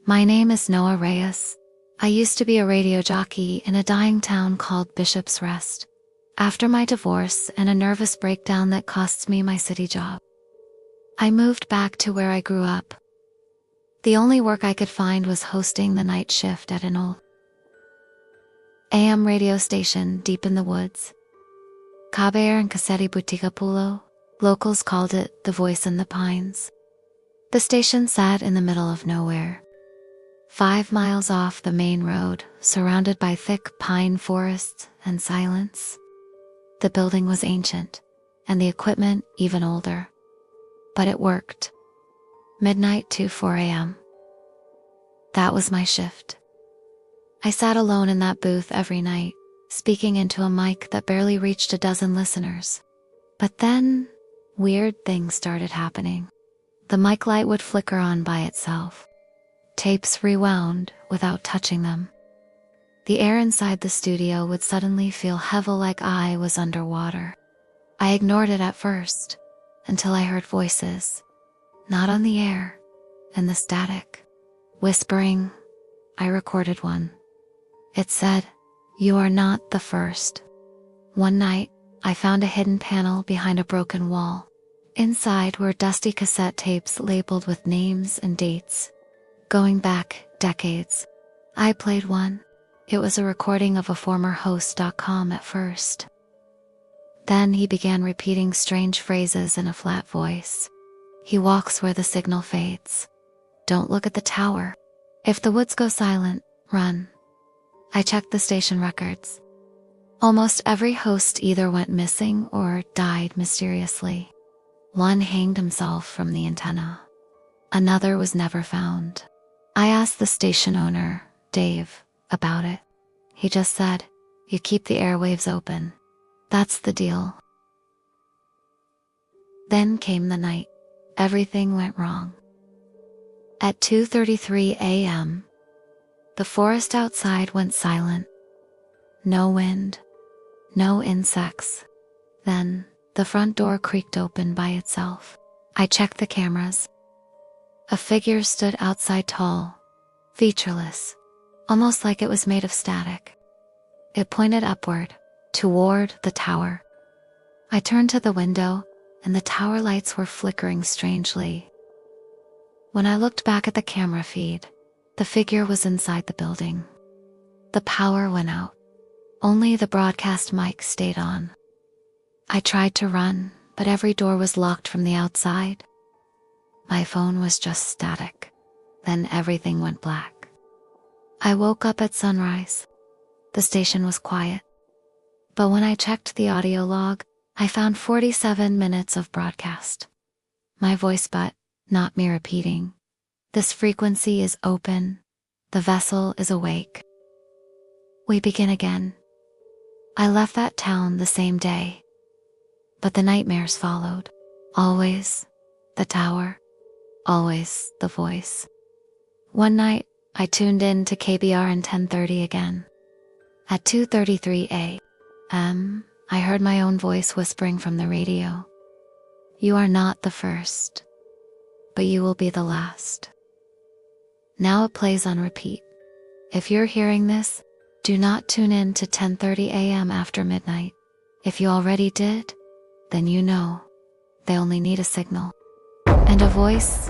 My name is Noah Reyes. I used to be a radio jockey in a dying town called Bishop's Rest. After my divorce and a nervous breakdown that cost me my city job, I moved back to where I grew up. The only work I could find was hosting the night shift at an old AM radio station deep in the woods. Kaber and Cassetti Buticapulo, locals called it the Voice in the Pines. The station sat in the middle of nowhere, 5 miles off the main road, surrounded by thick pine forests and silence. The building was ancient, and the equipment even older. But it worked. Midnight to 4 a.m. That was my shift. I sat alone in that booth every night, speaking into a mic that barely reached a dozen listeners. But then, weird things started happening. The mic light would flicker on by itself. Tapes rewound without touching them. The air inside the studio would suddenly feel heavy, like I was underwater. I ignored it at first, until I heard voices, not on the air, in the static, whispering. I recorded one. It said, "You are not the first." One night, I found a hidden panel behind a broken wall. Inside were dusty cassette tapes labeled with names and dates, going back decades. I played one. It was a recording of a former host.com at first. Then he began repeating strange phrases in a flat voice. "He walks where the signal fades. Don't look at the tower. If the woods go silent, run." I checked the station records. Almost every host either went missing or died mysteriously. One hanged himself from the antenna. Another was never found. I asked the station owner, Dave, about it. He just said, "You keep the airwaves open. That's the deal." Then came the night. Everything went wrong. At 2:33 a.m., the forest outside went silent. No wind, no insects. Then, the front door creaked open by itself. I checked the cameras. A figure stood outside, tall, featureless, almost like it was made of static. It pointed upward, toward the tower. I turned to the window, and the tower lights were flickering strangely. When I looked back at the camera feed, the figure was inside the building. The power went out. Only the broadcast mic stayed on. I tried to run, but every door was locked from the outside. My phone was just static. Then everything went black. I woke up at sunrise. The station was quiet. But when I checked the audio log, I found 47 minutes of broadcast. My voice, but not me repeating. "This frequency is open. The vessel is awake." We begin again. I left that town the same day. But the nightmares followed. Always the tower. Always the voice. One night, I tuned in to KBRN 1030 again. At 2:33 a.m., I heard my own voice whispering from the radio. "You are not the first, but you will be the last." Now it plays on repeat. If you're hearing this, do not tune in to 10:30 a.m. after midnight. If you already did, then you know. They only need a signal. And a voice